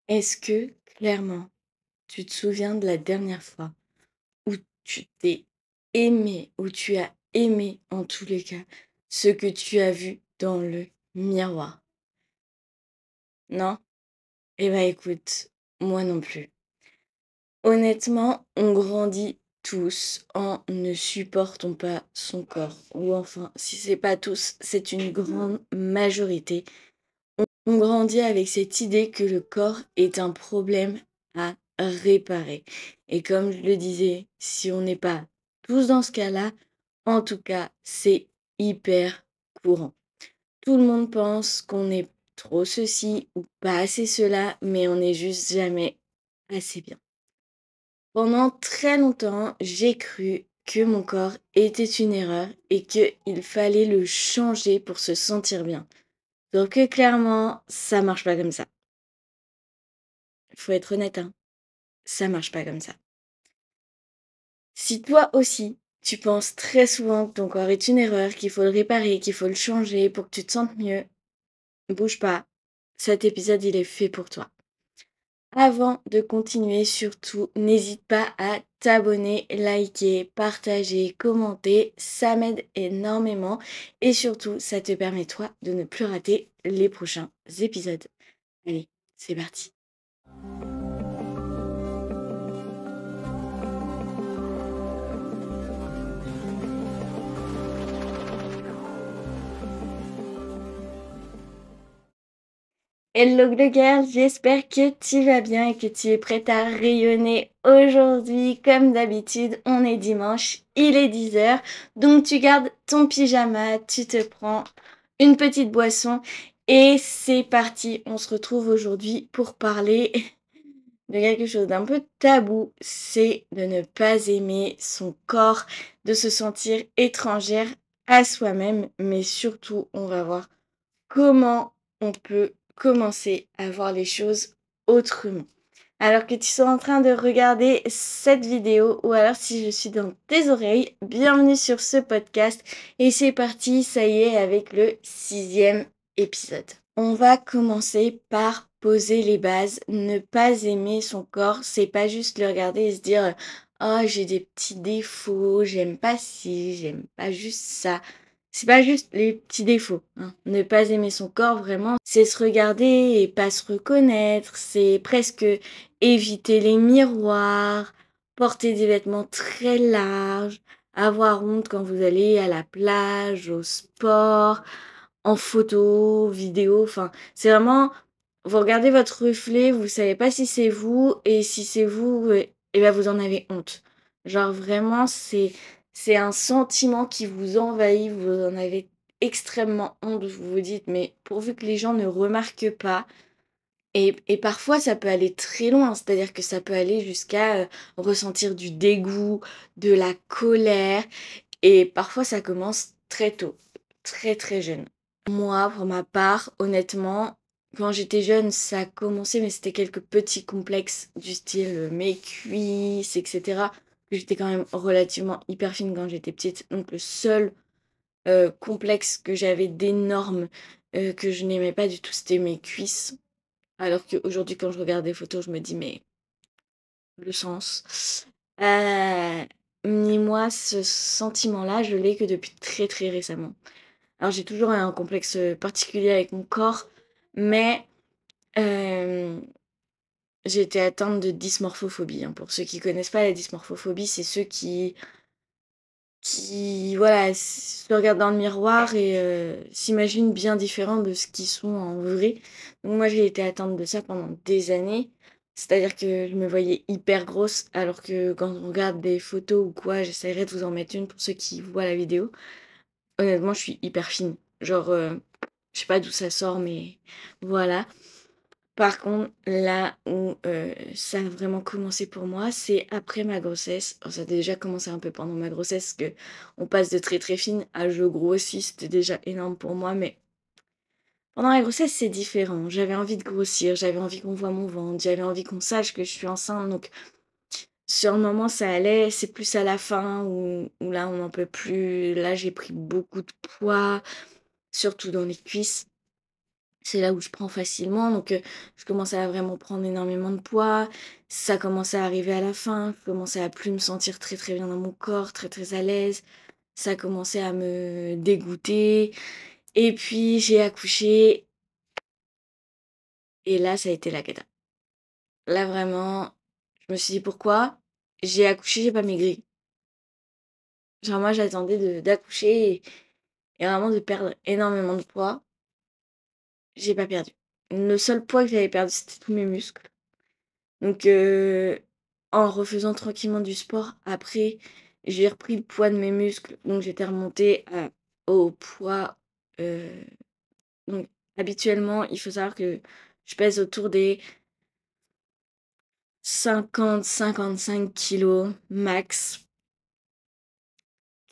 Est-ce que, clairement, tu te souviens de la dernière fois où tu t'es aimé, où tu as aimé, en tous les cas, ce que tu as vu dans le miroir? Non? Eh ben, écoute, moi non plus. Honnêtement, on grandit tous en ne supportant pas son corps. Ou enfin, si c'est pas tous, c'est une grande majorité. On grandit avec cette idée que le corps est un problème à réparer. Et comme je le disais, si on n'est pas tous dans ce cas-là, en tout cas, c'est hyper courant. Tout le monde pense qu'on est trop ceci ou pas assez cela, mais on n'est juste jamais assez bien. Pendant très longtemps, j'ai cru que mon corps était une erreur et qu'il fallait le changer pour se sentir bien. Donc clairement, ça marche pas comme ça. Faut être honnête, hein, ça marche pas comme ça. Si toi aussi, tu penses très souvent que ton corps est une erreur, qu'il faut le réparer, qu'il faut le changer pour que tu te sentes mieux, bouge pas. Cet épisode, il est fait pour toi. Avant de continuer, surtout, n'hésite pas à t'abonner, liker, partager, commenter. Ça m'aide énormément. Et surtout, ça te permet, toi, de ne plus rater les prochains épisodes. Allez, c'est parti. Hello Glow Girl, j'espère que tu vas bien et que tu es prête à rayonner aujourd'hui. Comme d'habitude, on est dimanche, il est 10 h, donc tu gardes ton pyjama, tu te prends une petite boisson et c'est parti. On se retrouve aujourd'hui pour parler de quelque chose d'un peu tabou, c'est de ne pas aimer son corps, de se sentir étrangère à soi-même, mais surtout, on va voir comment on peut commencer à voir les choses autrement. Alors que tu sois en train de regarder cette vidéo ou alors si je suis dans tes oreilles, bienvenue sur ce podcast et c'est parti, ça y est, avec le 6e épisode. On va commencer par poser les bases. Ne pas aimer son corps, c'est pas juste le regarder et se dire oh, j'ai des petits défauts, j'aime pas ci, j'aime pas juste ça. C'est pas juste les petits défauts, hein. Ne pas aimer son corps, vraiment, c'est se regarder et pas se reconnaître, c'est presque éviter les miroirs, porter des vêtements très larges, avoir honte quand vous allez à la plage, au sport, en photo, vidéo, enfin, c'est vraiment, vous regardez votre reflet, vous savez pas si c'est vous, et si c'est vous, et ben vous en avez honte. Genre vraiment, c'est un sentiment qui vous envahit, vous en avez extrêmement honte, vous vous dites, mais pourvu que les gens ne remarquent pas. Et parfois, ça peut aller très loin, c'est-à-dire que ça peut aller jusqu'à ressentir du dégoût, de la colère, et parfois ça commence très tôt, très très jeune. Moi, pour ma part, honnêtement, quand j'étais jeune, ça a commencé, mais c'était quelques petits complexes du style mes cuisses, etc. J'étais quand même relativement hyper fine quand j'étais petite. Donc le seul complexe que j'avais d'énorme, que je n'aimais pas du tout, c'était mes cuisses. Alors qu'aujourd'hui, quand je regarde des photos, je me dis, mais le sens. Ni moi, ce sentiment-là, je l'ai que depuis très très récemment. Alors j'ai toujours un complexe particulier avec mon corps, mais j'ai été atteinte de dysmorphophobie, hein. Pour ceux qui connaissent pas la dysmorphophobie, c'est ceux qui voilà, se regardent dans le miroir et s'imaginent bien différents de ce qu'ils sont en vrai. Donc moi, j'ai été atteinte de ça pendant des années. C'est-à-dire que je me voyais hyper grosse, alors que quand on regarde des photos ou quoi, j'essaierai de vous en mettre une pour ceux qui voient la vidéo. Honnêtement, je suis hyper fine. Genre, je sais pas d'où ça sort, mais voilà. Par contre, là où ça a vraiment commencé pour moi, c'est après ma grossesse. Alors, ça a déjà commencé un peu pendant ma grossesse, que on passe de très très fine à je grossis, c'était déjà énorme pour moi, mais pendant la grossesse, c'est différent. J'avais envie de grossir, j'avais envie qu'on voit mon ventre, j'avais envie qu'on sache que je suis enceinte, donc sur le moment, ça allait. C'est plus à la fin où là, on n'en peut plus. Là, j'ai pris beaucoup de poids, surtout dans les cuisses. C'est là où je prends facilement, donc je commençais à vraiment prendre énormément de poids. Ça commençait à arriver à la fin, je commençais à plus me sentir très, très bien dans mon corps, très, très à l'aise. Ça commençait à me dégoûter et puis j'ai accouché et là, ça a été la cata. Là, vraiment, je me suis dit: «Pourquoi?» J'ai accouché, j'ai pas maigri. Genre moi, j'attendais d'accoucher et vraiment de perdre énormément de poids. J'ai pas perdu. Le seul poids que j'avais perdu, c'était tous mes muscles. Donc en refaisant tranquillement du sport, après, j'ai repris le poids de mes muscles, donc j'étais remontée au poids, heu, donc habituellement, il faut savoir que je pèse autour des 50-55 kilos max.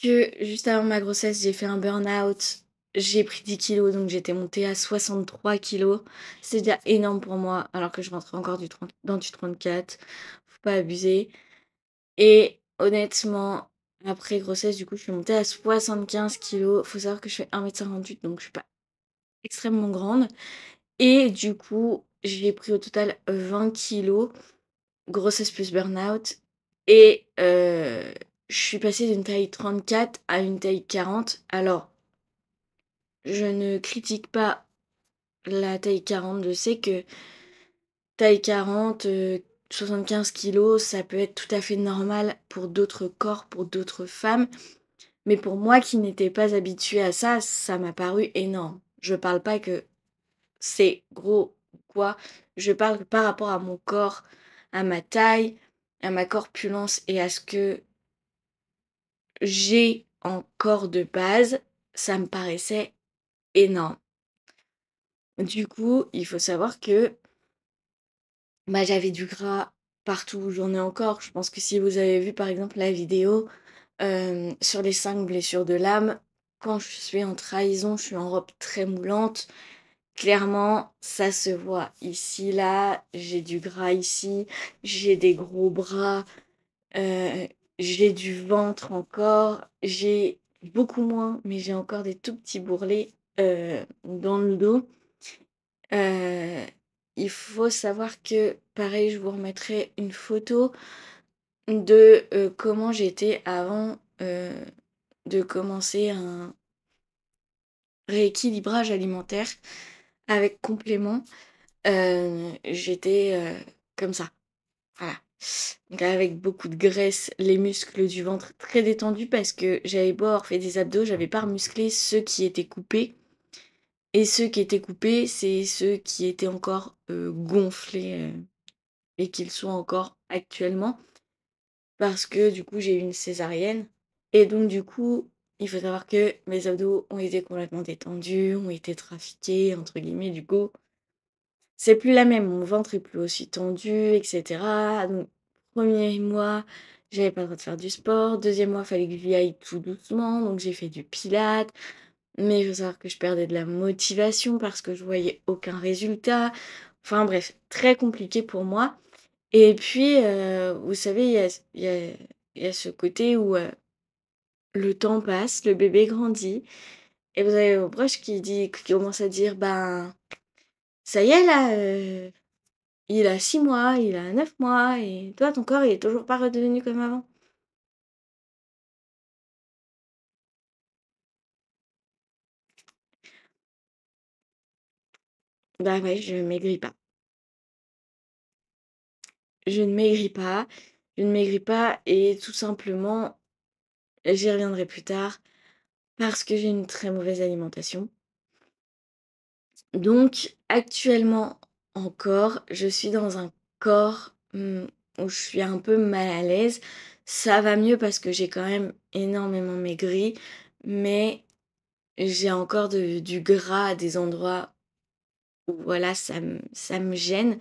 Que juste avant ma grossesse, j'ai fait un burn-out, j'ai pris 10 kilos, donc j'étais montée à 63 kilos. C'est déjà énorme pour moi, alors que je rentrais encore dans du 34. Faut pas abuser. Et honnêtement, après grossesse, du coup, je suis montée à 75 kilos. Faut savoir que je fais 1,58 m, donc je suis pas extrêmement grande. Et du coup, j'ai pris au total 20 kilos, grossesse plus burn-out. Et je suis passée d'une taille 34 à une taille 40. Alors, je ne critique pas la taille 40. Je sais que taille 40, 75 kilos, ça peut être tout à fait normal pour d'autres corps, pour d'autres femmes. Mais pour moi qui n'étais pas habituée à ça, ça m'a paru énorme. Je parle pas que c'est gros ou quoi. Je parle que par rapport à mon corps, à ma taille, à ma corpulence et à ce que j'ai en corps de base, ça me paraissait énorme. Du coup, il faut savoir que bah, j'avais du gras partout, j'en ai encore. Je pense que si vous avez vu par exemple la vidéo sur les 5 blessures de l'âme, quand je suis en trahison, je suis en robe très moulante. Clairement, ça se voit ici, là, j'ai du gras ici, j'ai des gros bras, euh, j'ai du ventre encore, j'ai beaucoup moins, mais j'ai encore des tout petits bourrelets dans le dos. Euh, il faut savoir que, pareil, je vous remettrai une photo de comment j'étais avant de commencer un rééquilibrage alimentaire avec complément. J'étais comme ça, voilà. Donc avec beaucoup de graisse, les muscles du ventre très détendus parce que j'avais beau avoir fait des abdos, j'avais pas remusclé ceux qui étaient coupés. Et ceux qui étaient coupés, c'est ceux qui étaient encore gonflés et qu'ils sont encore actuellement. Parce que du coup, j'ai eu une césarienne. Et donc, du coup, il faut savoir que mes abdos ont été complètement détendus, ont été trafiqués, entre guillemets, du coup. C'est plus la même, mon ventre est plus aussi tendu, etc. Donc, premier mois, j'avais pas le droit de faire du sport. Deuxième mois, il fallait que j'y aille tout doucement. Donc, j'ai fait du pilates. Mais il faut savoir que je perdais de la motivation parce que je voyais aucun résultat. Enfin bref, très compliqué pour moi. Et puis, vous savez, il y a ce côté où le temps passe, le bébé grandit, et vous avez vos proches qui commencent à dire, ben, ça y est là, il a 6 mois, il a 9 mois, et toi, ton corps, il est toujours pas redevenu comme avant. Bah ouais, je maigris pas. Je ne maigris pas, je ne maigris pas, et tout simplement, j'y reviendrai plus tard, parce que j'ai une très mauvaise alimentation. Donc actuellement encore, je suis dans un corps, où je suis un peu mal à l'aise. Ça va mieux parce que j'ai quand même énormément maigri, mais j'ai encore du gras à des endroits où voilà, ça me gêne.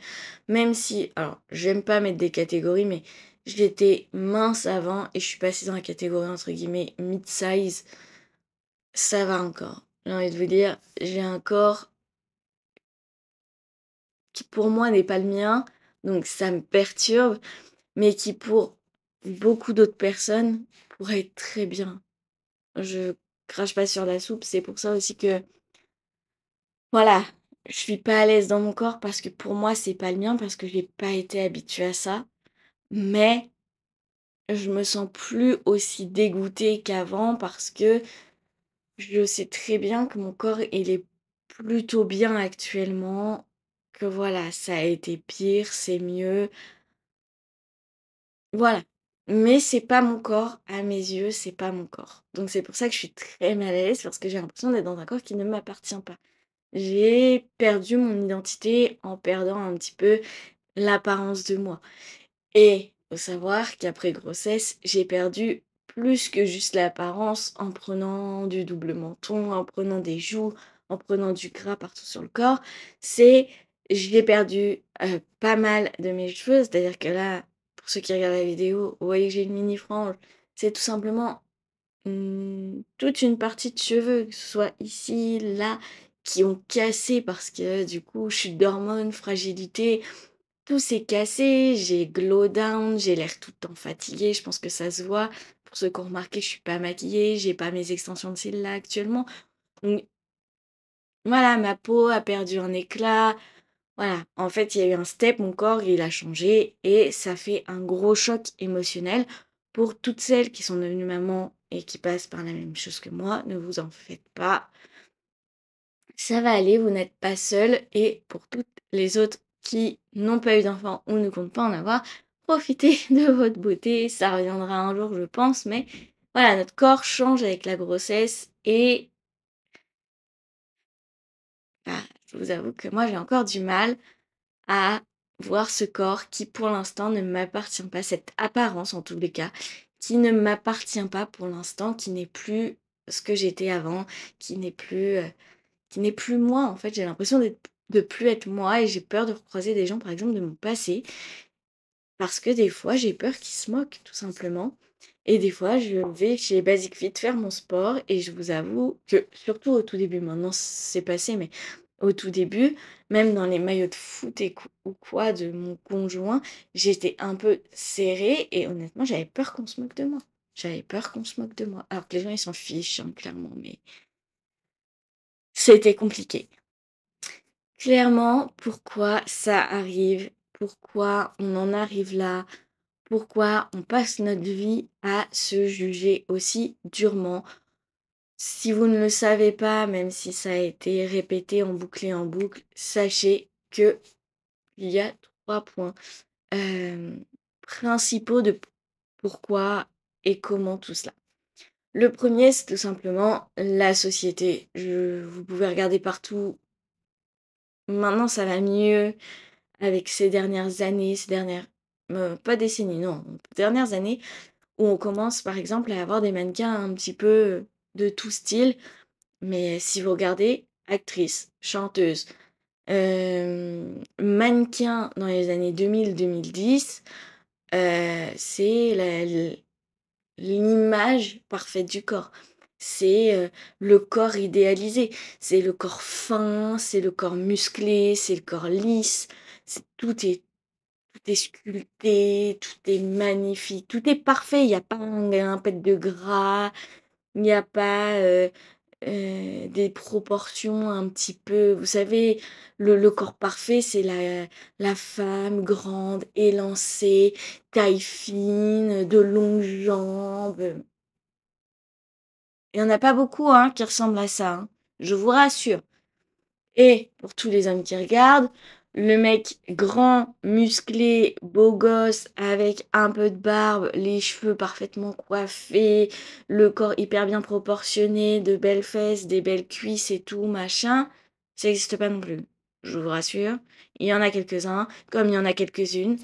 Même si, alors j'aime pas mettre des catégories, mais j'étais mince avant et je suis passée dans la catégorie entre guillemets mid-size. Ça va encore. J'ai envie de vous dire, j'ai un corps qui pour moi n'est pas le mien, donc ça me perturbe, mais qui pour beaucoup d'autres personnes pourrait être très bien. Je crache pas sur la soupe, c'est pour ça aussi que, voilà, je suis pas à l'aise dans mon corps parce que pour moi, c'est pas le mien, parce que j'ai pas été habituée à ça. Mais je me sens plus aussi dégoûtée qu'avant parce que je sais très bien que mon corps, il est plutôt bien actuellement, que voilà, ça a été pire, c'est mieux. Voilà. Mais c'est pas mon corps, à mes yeux, c'est pas mon corps. Donc c'est pour ça que je suis très mal à l'aise parce que j'ai l'impression d'être dans un corps qui ne m'appartient pas. J'ai perdu mon identité en perdant un petit peu l'apparence de moi. Et faut savoir qu'après grossesse, j'ai perdu plus que juste l'apparence en prenant du double menton, en prenant des joues, en prenant du gras partout sur le corps. C'est j'ai perdu pas mal de mes cheveux, c'est-à-dire que là, pour ceux qui regardent la vidéo, vous voyez que j'ai une mini frange. C'est tout simplement toute une partie de cheveux, que ce soit ici, là, qui ont cassé parce que du coup, chute d'hormones, fragilité, tout s'est cassé, j'ai glow down, j'ai l'air tout le temps fatiguée, je pense que ça se voit. Pour ceux qui ont remarqué, je suis pas maquillée, j'ai pas mes extensions de cils là actuellement. Donc voilà, ma peau a perdu un éclat. Voilà, en fait, il y a eu un step, mon corps, il a changé et ça fait un gros choc émotionnel pour toutes celles qui sont devenues mamans et qui passent par la même chose que moi. Ne vous en faites pas. Ça va aller, vous n'êtes pas seul. Et pour toutes les autres qui n'ont pas eu d'enfants ou ne comptent pas en avoir, profitez de votre beauté. Ça reviendra un jour, je pense. Mais voilà, notre corps change avec la grossesse. Et bah, je vous avoue que moi, j'ai encore du mal à voir ce corps qui, pour l'instant, ne m'appartient pas. Cette apparence, en tous les cas, qui ne m'appartient pas pour l'instant, qui n'est plus ce que j'étais avant, qui n'est plus... qui n'est plus moi, en fait. J'ai l'impression de plus être moi et j'ai peur de recroiser des gens, par exemple, de mon passé. Parce que des fois, j'ai peur qu'ils se moquent, tout simplement. Et des fois, je vais chez Basic Fit faire mon sport et je vous avoue que, surtout au tout début, maintenant c'est passé, mais au tout début, même dans les maillots de foot ou quoi de mon conjoint, j'étais un peu serrée et honnêtement, j'avais peur qu'on se moque de moi. J'avais peur qu'on se moque de moi. Alors que les gens, ils s'en fichent, hein, clairement, mais c'était compliqué. Clairement, pourquoi ça arrive, pourquoi on en arrive là, pourquoi on passe notre vie à se juger aussi durement. Si vous ne le savez pas, même si ça a été répété en boucle et en boucle, sachez que il y a 3 points euh, principaux de pourquoi et comment tout cela. Le premier, c'est tout simplement la société. Vous pouvez regarder partout. Maintenant, ça va mieux avec ces dernières années, ces dernières, pas décennies, non, dernières années, où on commence par exemple à avoir des mannequins un petit peu de tout style. Mais si vous regardez, actrice, chanteuse, mannequin dans les années 2000-2010, c'est l'image parfaite du corps. C'est le corps idéalisé. C'est le corps fin, c'est le corps musclé, c'est le corps lisse. Tout est sculpté, tout est magnifique, tout est parfait. Il n'y a pas un pet de gras, il n'y a pas des proportions un petit peu. Vous savez, le corps parfait, c'est la femme grande, élancée, taille fine, de longues jambes. Il n'y en a pas beaucoup hein, qui ressemblent à ça, hein, je vous rassure. Et pour tous les hommes qui regardent, le mec grand, musclé, beau gosse, avec un peu de barbe, les cheveux parfaitement coiffés, le corps hyper bien proportionné, de belles fesses, des belles cuisses et tout, machin, ça n'existe pas non plus. Je vous rassure. Il y en a quelques-uns, comme il y en a quelques-unes.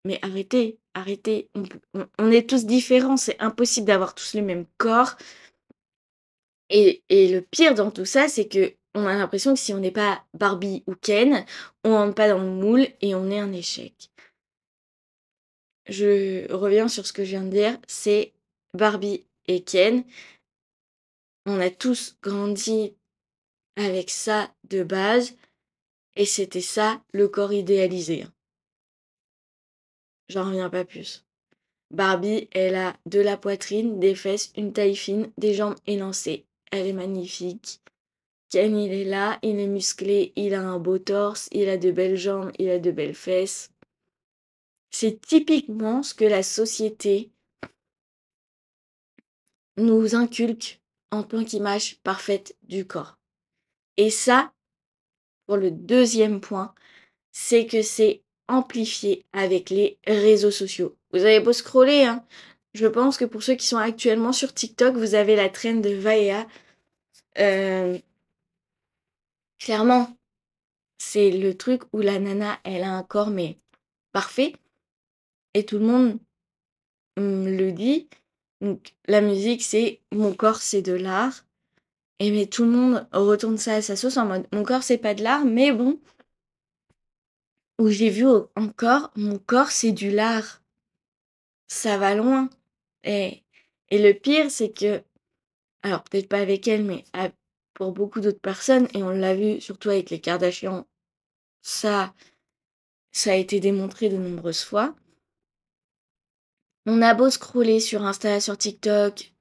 Mais arrêtez, arrêtez. On est tous différents, c'est impossible d'avoir tous le même corps. Et le pire dans tout ça, c'est que on a l'impression que si on n'est pas Barbie ou Ken, on rentre pas dans le moule et on est un échec. Je reviens sur ce que je viens de dire, c'est Barbie et Ken. On a tous grandi avec ça de base et c'était ça le corps idéalisé. J'en reviens pas plus. Barbie, elle a de la poitrine, des fesses, une taille fine, des jambes élancées. Elle est magnifique. Ken, il est là, il est musclé, il a un beau torse, il a de belles jambes, il a de belles fesses. C'est typiquement ce que la société nous inculque en tant qu'image parfaite du corps. Et ça, pour le deuxième point, c'est que c'est amplifié avec les réseaux sociaux. Vous avez beau scroller, hein. Je pense que pour ceux qui sont actuellement sur TikTok, vous avez la trend de Vaea. Clairement, c'est le truc où la nana, elle a un corps mais parfait. Et tout le monde le dit. Donc la musique, c'est mon corps, c'est de l'art. Et mais tout le monde retourne ça à sa sauce en mode mon corps, c'est pas de l'art, mais bon. Où j'ai vu encore mon corps, c'est du lard. Ça va loin. Et, et le pire, c'est que, alors peut-être pas avec elle, mais pour beaucoup d'autres personnes, et on l'a vu surtout avec les Kardashians, ça a été démontré de nombreuses fois. On a beau scroller sur Insta, sur TikTok,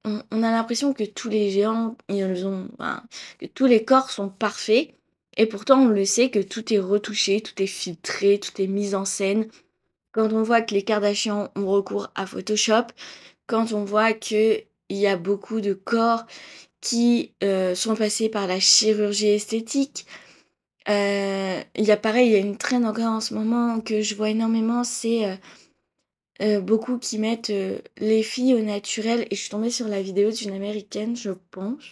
on a l'impression que tous les géants, que tous les corps sont parfaits. Et pourtant, on le sait que tout est retouché, tout est filtré, tout est mis en scène. Quand on voit que les Kardashians ont recours à Photoshop, quand on voit qu'il y a beaucoup de corps qui sont passés par la chirurgie esthétique, il y a pareil, il y a une traîne encore en ce moment que je vois énormément, c'est beaucoup qui mettent les filles au naturel. Et je suis tombée sur la vidéo d'une américaine, je pense.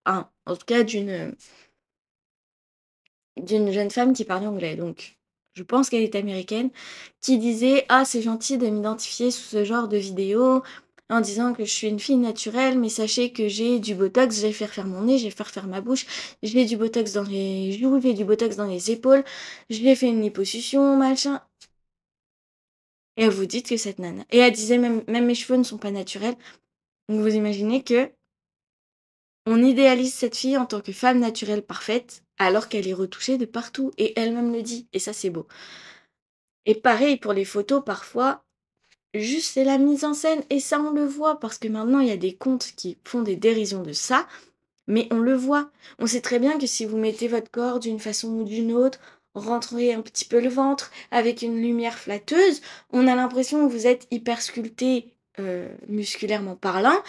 Ah, en tout cas d'une jeune femme qui parlait anglais. Donc, je pense qu'elle est américaine, qui disait ah, c'est gentil de m'identifier sous ce genre de vidéo en disant que je suis une fille naturelle, mais sachez que j'ai du botox, je vais faire mon nez, je vais faire ma bouche, j'ai du botox dans les joues, j'ai du botox dans les épaules, je lui ai fait une liposuction, machin. Et vous dites que cette nana. Et elle disait même mes cheveux ne sont pas naturels. Donc vous imaginez que on idéalise cette fille en tant que femme naturelle parfaite, alors qu'elle est retouchée de partout. Et elle-même le dit. Et ça, c'est beau. Et pareil pour les photos, parfois, juste c'est la mise en scène. Et ça, on le voit, parce que maintenant, il y a des comptes qui font des dérisions de ça. Mais on le voit. On sait très bien que si vous mettez votre corps d'une façon ou d'une autre, rentrez un petit peu le ventre avec une lumière flatteuse, on a l'impression que vous êtes hyper sculpté musculairement parlant,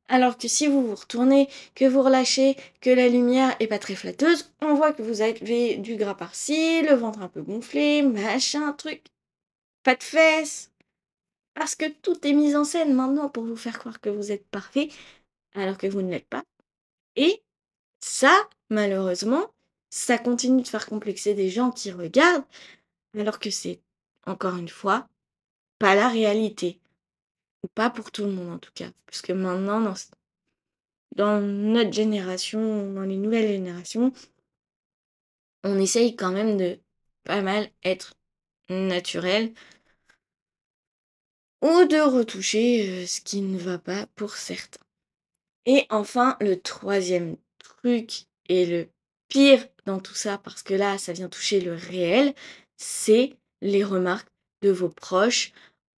alors que si vous vous retournez, que vous relâchez, que la lumière est pas très flatteuse, on voit que vous avez du gras par-ci, le ventre un peu gonflé, machin, truc, pas de fesses. Parce que tout est mis en scène maintenant pour vous faire croire que vous êtes parfait, alors que vous ne l'êtes pas. Et ça, malheureusement, ça continue de faire complexer des gens qui regardent, alors que c'est, encore une fois, pas la réalité. Ou pas pour tout le monde en tout cas. Parce que maintenant, dans notre génération, dans les nouvelles générations, on essaye quand même de pas mal être naturel ou de retoucher ce qui ne va pas pour certains. Et enfin, le troisième truc et le pire dans tout ça, parce que là, ça vient toucher le réel, c'est les remarques de vos proches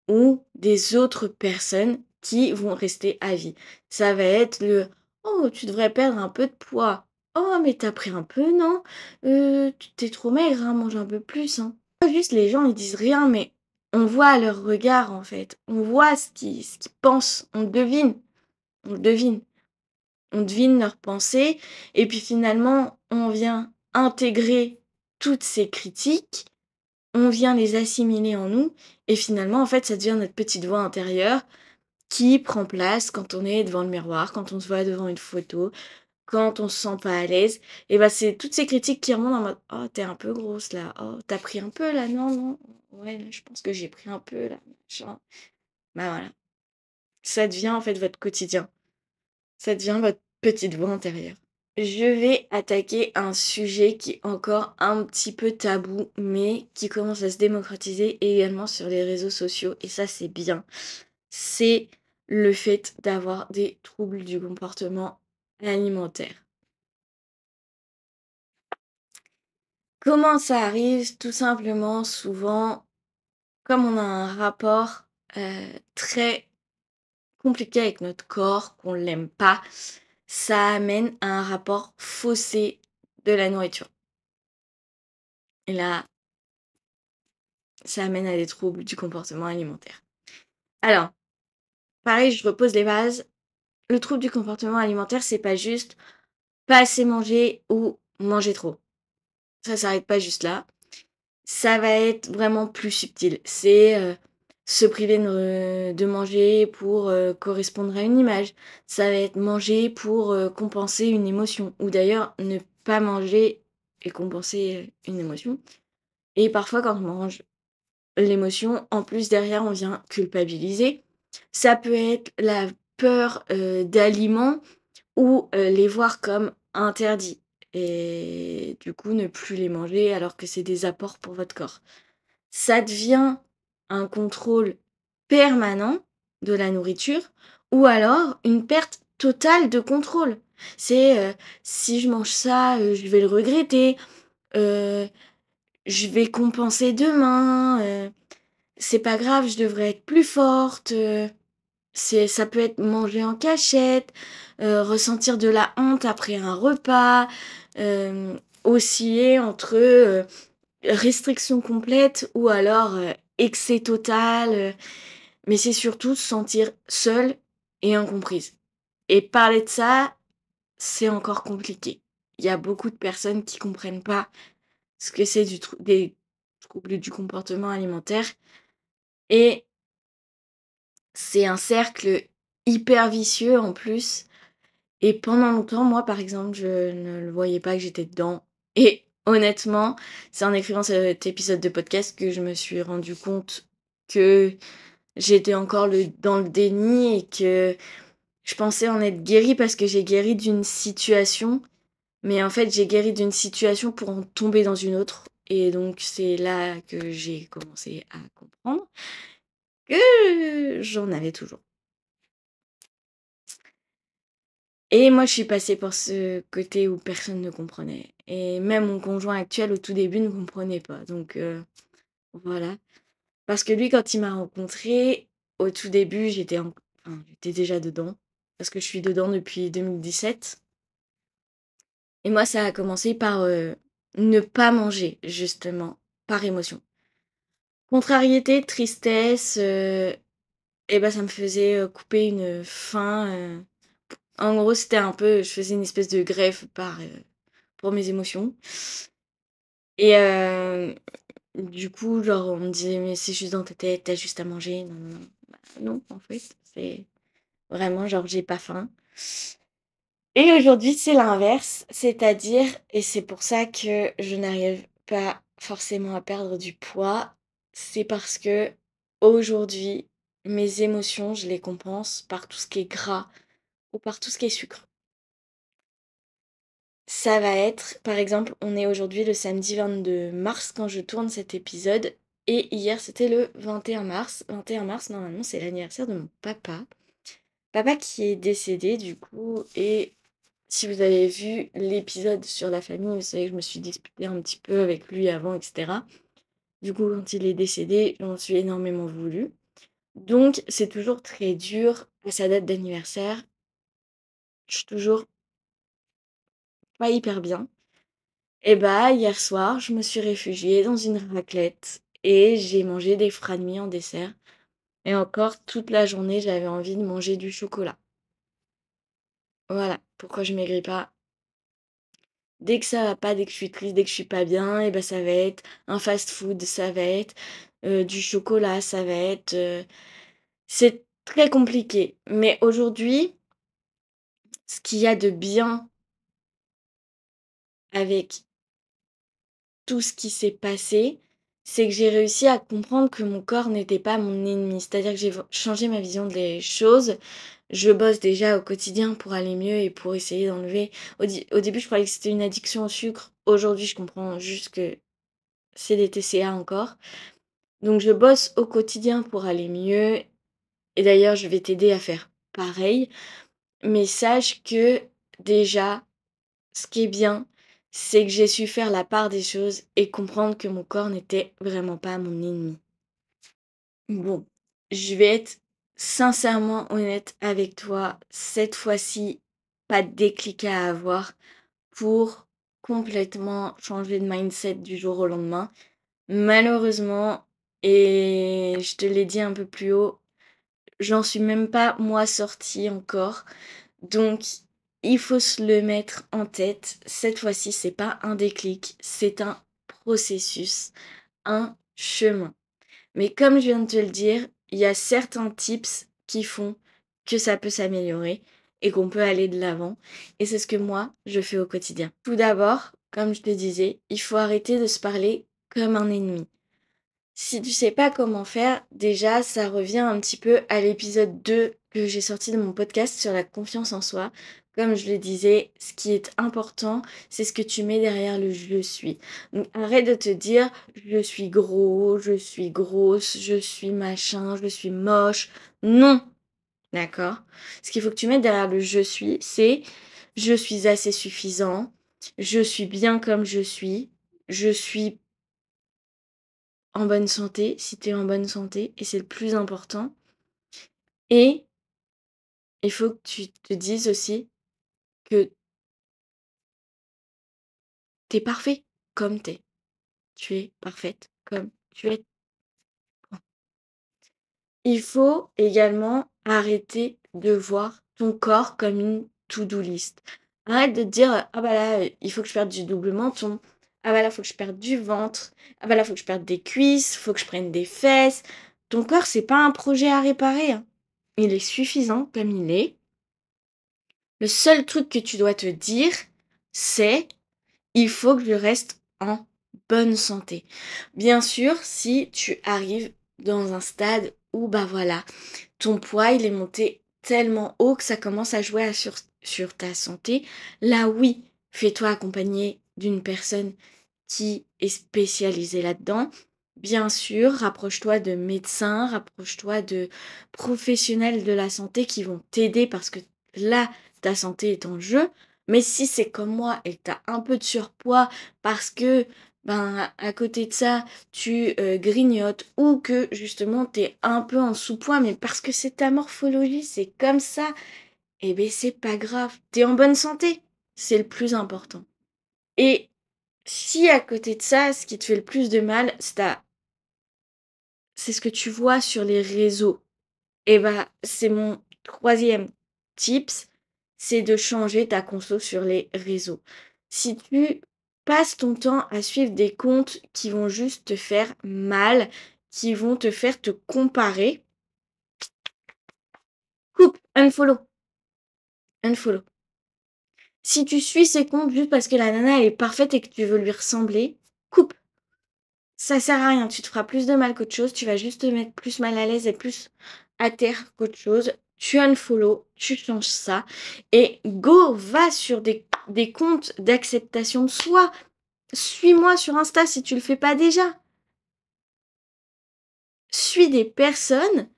ou des autres personnes qui vont rester à vie. Ça va être le «Oh, tu devrais perdre un peu de poids. Oh, mais t'as pris un peu, non? Tu t'es trop maigre, hein, mange un peu plus, hein». Pas juste les gens, ils disent rien, mais on voit à leur regard, en fait. On voit ce qu'ils pensent. On devine. On le devine. On devine leurs pensées. Et puis finalement, on vient intégrer toutes ces critiques, on vient les assimiler en nous, et finalement, en fait, ça devient notre petite voix intérieure qui prend place quand on est devant le miroir, quand on se voit devant une photo, quand on se sent pas à l'aise. Et bah, c'est toutes ces critiques qui remontent en mode «Oh, t'es un peu grosse là. Oh, t'as pris un peu là. Non, non. Ouais, là, je pense que j'ai pris un peu là. Machin.» Bah voilà. Ça devient en fait votre quotidien. Ça devient votre petite voix intérieure. Je vais attaquer un sujet qui est encore un petit peu tabou, mais qui commence à se démocratiser également sur les réseaux sociaux, et ça c'est bien. C'est le fait d'avoir des troubles du comportement alimentaire. Comment ça arrive? Tout simplement, souvent, comme on a un rapport très compliqué avec notre corps, qu'on l'aime pas, ça amène à un rapport faussé de la nourriture. Et là, ça amène à des troubles du comportement alimentaire. Alors, pareil, je repose les bases. Le trouble du comportement alimentaire, c'est pas juste pas assez manger ou manger trop. Ça s'arrête pas juste là. Ça va être vraiment plus subtil. C'est se priver de manger pour correspondre à une image. Ça va être manger pour compenser une émotion. Ou d'ailleurs, ne pas manger et compenser une émotion. Et parfois, quand on mange l'émotion, en plus derrière, on vient culpabiliser. Ça peut être la peur d'aliments ou les voir comme interdits. Et du coup, ne plus les manger alors que c'est des apports pour votre corps. Ça devient un contrôle permanent de la nourriture ou alors une perte totale de contrôle. C'est si je mange ça, je vais le regretter, euh, je vais compenser demain, c'est pas grave, je devrais être plus forte. Ça peut être manger en cachette, ressentir de la honte après un repas, osciller entre restriction complète ou alors excès total. Mais c'est surtout se sentir seule et incomprise. Et parler de ça, c'est encore compliqué. Il y a beaucoup de personnes qui comprennent pas ce que c'est des troubles du comportement alimentaire. Et c'est un cercle hyper vicieux en plus. Et pendant longtemps, moi, par exemple, je ne le voyais pas que j'étais dedans. Et honnêtement, c'est en écrivant cet épisode de podcast que je me suis rendu compte que j'étais encore dans le déni et que je pensais en être guérie parce que j'ai guéri d'une situation. Mais en fait, j'ai guéri d'une situation pour en tomber dans une autre. Et donc, c'est là que j'ai commencé à comprendre que j'en avais toujours. Et moi, je suis passée par ce côté où personne ne comprenait. Et même mon conjoint actuel, au tout début, ne comprenait pas. Donc, voilà. Parce que lui, quand il m'a rencontrée, au tout début, j'étais déjà dedans. Parce que je suis dedans depuis 2017. Et moi, ça a commencé par ne pas manger, justement, par émotion. Contrariété, tristesse, et ben ça me faisait couper une faim. En gros, c'était un peu, je faisais une espèce de greffe pour mes émotions. Et du coup, genre, on me disait, mais c'est juste dans ta tête, t'as juste à manger. Non, non, non. Bah, non, en fait, c'est vraiment genre, j'ai pas faim. Et aujourd'hui, c'est l'inverse, c'est-à-dire, et c'est pour ça que je n'arrive pas forcément à perdre du poids, c'est parce que aujourd'hui, mes émotions, je les compense par tout ce qui est gras ou par tout ce qui est sucre. Ça va être, par exemple, on est aujourd'hui le samedi 22 mars quand je tourne cet épisode, et hier c'était le 21 mars. 21 mars, normalement, c'est l'anniversaire de mon papa. Papa qui est décédé du coup, et si vous avez vu l'épisode sur la famille, vous savez que je me suis disputée un petit peu avec lui avant, etc. Du coup, quand il est décédé, j'en suis énormément voulu. Donc, c'est toujours très dur à sa date d'anniversaire. Je suis toujours pas hyper bien. Et bah, hier soir, je me suis réfugiée dans une raclette et j'ai mangé des fradmis en dessert. Et encore, toute la journée, j'avais envie de manger du chocolat. Voilà pourquoi je maigris pas. Dès que ça va pas, dès que je suis triste, dès que je suis pas bien, et ben ça va être un fast-food, ça va être du chocolat, ça va être... c'est très compliqué. Mais aujourd'hui, ce qu'il y a de bien avec tout ce qui s'est passé, c'est que j'ai réussi à comprendre que mon corps n'était pas mon ennemi. C'est-à-dire que j'ai changé ma vision des choses. Je bosse déjà au quotidien pour aller mieux et pour essayer d'enlever. Au début, je croyais que c'était une addiction au sucre. Aujourd'hui, je comprends juste que c'est des TCA encore. Donc, je bosse au quotidien pour aller mieux. Et d'ailleurs, je vais t'aider à faire pareil. Mais sache que déjà, ce qui est bien, c'est que j'ai su faire la part des choses et comprendre que mon corps n'était vraiment pas mon ennemi. Bon, je vais être sincèrement honnête avec toi cette fois-ci. pas de déclic à avoir pour complètement changer de mindset du jour au lendemain. Malheureusement, et je te l'ai dit un peu plus haut, j'en suis même pas moi sortie encore. Donc, il faut se le mettre en tête. Cette fois-ci, c'est pas un déclic, c'est un processus, un chemin. Mais comme je viens de te le dire, il y a certains tips qui font que ça peut s'améliorer et qu'on peut aller de l'avant. Et c'est ce que moi, je fais au quotidien. Tout d'abord, comme je te disais, il faut arrêter de se parler comme un ennemi. Si tu sais pas comment faire, déjà, ça revient un petit peu à l'épisode 2 que j'ai sorti de mon podcast sur la confiance en soi. Comme je le disais, ce qui est important, c'est ce que tu mets derrière le je suis. Donc arrête de te dire je suis gros, je suis grosse, je suis machin, je suis moche. Non, d'accord? Ce qu'il faut que tu mettes derrière le je suis, c'est je suis assez suffisant, je suis bien comme je suis en bonne santé, si tu es en bonne santé, et c'est le plus important. Et il faut que tu te dises aussi que tu es parfait comme tu es. Tu es parfaite comme tu es. Il faut également arrêter de voir ton corps comme une to-do list. Arrête de te dire ah bah là, il faut que je perde du double menton. Ah bah là, il faut que je perde du ventre. Ah bah là, il faut que je perde des cuisses. Il faut que je prenne des fesses. Ton corps, c'est pas un projet à réparer, hein. Il est suffisant comme il est. Le seul truc que tu dois te dire, c'est il faut que je reste en bonne santé. Bien sûr, si tu arrives dans un stade où bah voilà, ton poids il est monté tellement haut que ça commence à jouer sur ta santé, là oui, fais-toi accompagner d'une personne qui est spécialisée là-dedans. Bien sûr, rapproche-toi de médecins, rapproche-toi de professionnels de la santé qui vont t'aider parce que là, ta santé est en jeu. Mais si c'est comme moi et que tu as un peu de surpoids parce que, ben, à côté de ça, tu grignotes ou que justement tu es un peu en sous-poids, mais parce que c'est ta morphologie, c'est comme ça, eh bien c'est pas grave. Tu es en bonne santé, c'est le plus important. Et si à côté de ça, ce qui te fait le plus de mal, c'est ce que tu vois sur les réseaux, et bah c'est mon troisième tips, c'est de changer ta conso sur les réseaux. Si tu passes ton temps à suivre des comptes qui vont juste te faire mal, qui vont te faire te comparer, coupe, unfollow, unfollow. Si tu suis ces comptes juste parce que la nana elle est parfaite et que tu veux lui ressembler, coupe. Ça sert à rien, tu te feras plus de mal qu'autre chose, tu vas juste te mettre plus mal à l'aise et plus à terre qu'autre chose. Tu unfollow, tu changes ça et go, va sur des comptes d'acceptation de soi. Suis-moi sur Insta si tu le fais pas déjà. Suis des personnes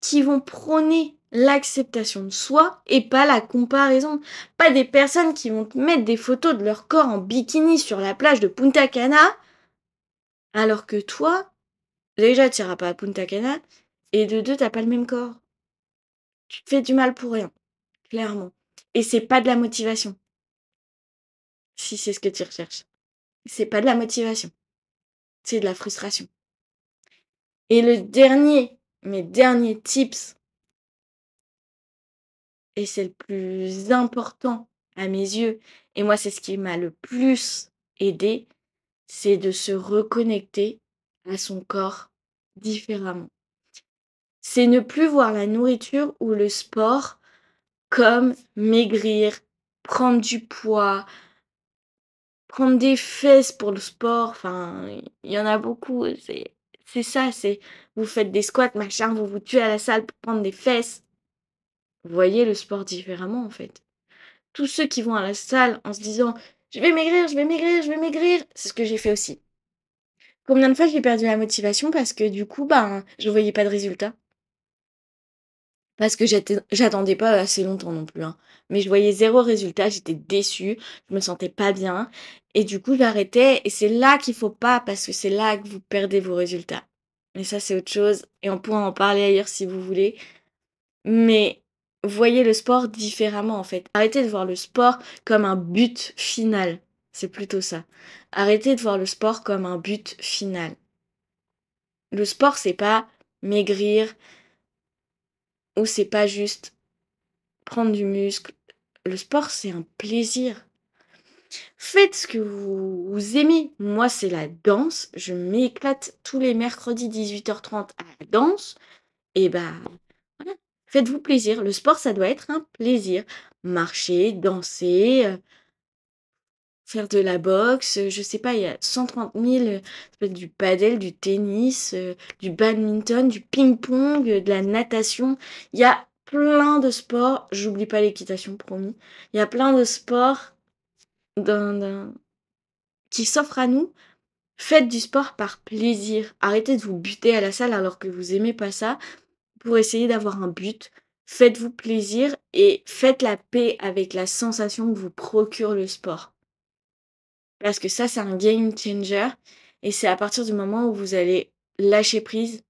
qui vont prôner l'acceptation de soi et pas la comparaison. Pas des personnes qui vont te mettre des photos de leur corps en bikini sur la plage de Punta Cana alors que toi, déjà, tu n'iras pas à Punta Cana. Et de deux, t'as pas le même corps. Tu te fais du mal pour rien, clairement. Et c'est pas de la motivation, si c'est ce que tu recherches. C'est pas de la motivation, c'est de la frustration. Et le dernier, mes derniers tips, et c'est le plus important à mes yeux, et moi c'est ce qui m'a le plus aidé, c'est de se reconnecter à son corps différemment. C'est ne plus voir la nourriture ou le sport comme maigrir, prendre du poids, prendre des fesses pour le sport, enfin, il y en a beaucoup, c'est ça, c'est vous faites des squats, machin, vous vous tuez à la salle pour prendre des fesses. Vous voyez le sport différemment en fait. Tous ceux qui vont à la salle en se disant je vais maigrir, je vais maigrir, je vais maigrir, c'est ce que j'ai fait aussi. Combien de fois j'ai perdu la motivation parce que du coup, ben, je voyais pas de résultat. Parce que j'attendais pas assez longtemps non plus, hein. Mais je voyais zéro résultat, j'étais déçue, je me sentais pas bien. Et du coup, j'arrêtais. Et c'est là qu'il faut pas, parce que c'est là que vous perdez vos résultats. Mais ça, c'est autre chose. Et on pourra en parler ailleurs si vous voulez. Mais voyez le sport différemment en fait. Arrêtez de voir le sport comme un but final. C'est plutôt ça. Arrêtez de voir le sport comme un but final. Le sport, c'est pas maigrir ou c'est pas juste prendre du muscle. Le sport, c'est un plaisir. Faites ce que vous aimez. Moi, c'est la danse. Je m'éclate tous les mercredis 18h30 à la danse. Et bah, voilà. Faites-vous plaisir. Le sport, ça doit être un plaisir. Marcher, danser, faire de la boxe, je sais pas, il y a 130 000, ça peut être du padel, du tennis, du badminton, du ping-pong, de la natation. Il y a plein de sports. J'oublie pas l'équitation, promis. Il y a plein de sports qui s'offrent à nous. Faites du sport par plaisir. Arrêtez de vous buter à la salle alors que vous aimez pas ça pour essayer d'avoir un but. Faites-vous plaisir et faites la paix avec la sensation que vous procure le sport. Parce que ça, c'est un game changer. Et c'est à partir du moment où vous allez lâcher prise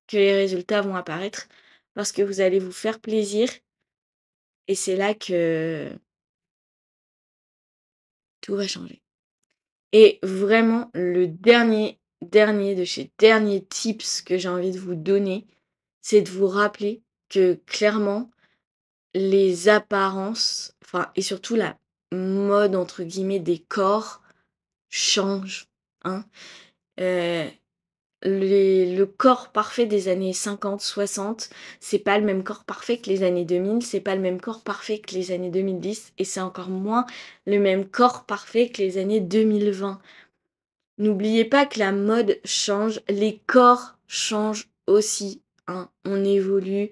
que les résultats vont apparaître. Parce que vous allez vous faire plaisir. Et c'est là que tout va changer. Et vraiment, le dernier de chez derniers tips que j'ai envie de vous donner, c'est de vous rappeler que clairement, les apparences, enfin, et surtout la mode, entre guillemets, des corps changent. Hein. Le corps parfait des années 50, 60, c'est pas le même corps parfait que les années 2000, c'est pas le même corps parfait que les années 2010, et c'est encore moins le même corps parfait que les années 2020. N'oubliez pas que la mode change, les corps changent aussi. Hein. On évolue,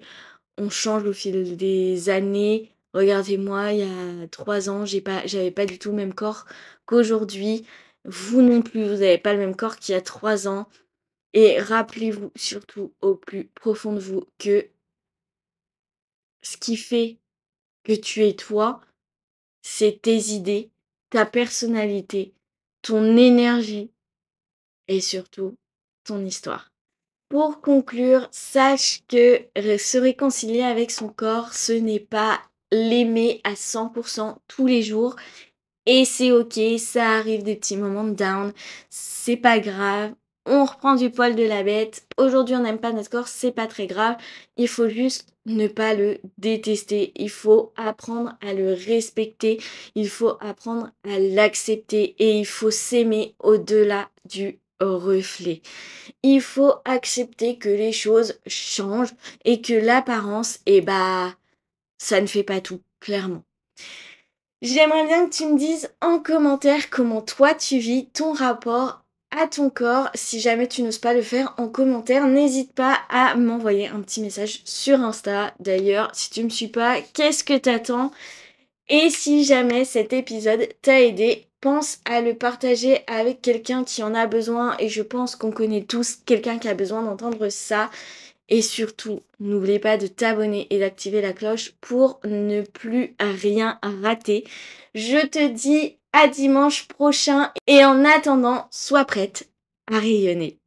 on change au fil des années. Regardez-moi, il y a 3 ans, j'avais pas du tout le même corps qu'aujourd'hui. Vous non plus, vous n'avez pas le même corps qu'il y a 3 ans. Et rappelez-vous surtout au plus profond de vous que ce qui fait que tu es toi, c'est tes idées, ta personnalité, ton énergie et surtout ton histoire. Pour conclure, sache que se réconcilier avec son corps, ce n'est pas l'aimer à 100% tous les jours. Et c'est ok, ça arrive des petits moments de down, c'est pas grave. On reprend du poil de la bête. Aujourd'hui, on n'aime pas notre corps, c'est pas très grave. Il faut juste ne pas le détester. Il faut apprendre à le respecter. Il faut apprendre à l'accepter. Et il faut s'aimer au-delà du reflet. Il faut accepter que les choses changent et que l'apparence, ça ne fait pas tout, clairement. J'aimerais bien que tu me dises en commentaire comment toi tu vis ton rapport à ton corps. Si jamais tu n'oses pas le faire en commentaire, n'hésite pas à m'envoyer un petit message sur Insta. D'ailleurs, si tu me suis pas, qu'est-ce que t'attends? Et si jamais cet épisode t'a aidé, pense à le partager avec quelqu'un qui en a besoin. Et je pense qu'on connaît tous quelqu'un qui a besoin d'entendre ça. Et surtout, n'oublie pas de t'abonner et d'activer la cloche pour ne plus rien rater. Je te dis à dimanche prochain et en attendant, sois prête à rayonner.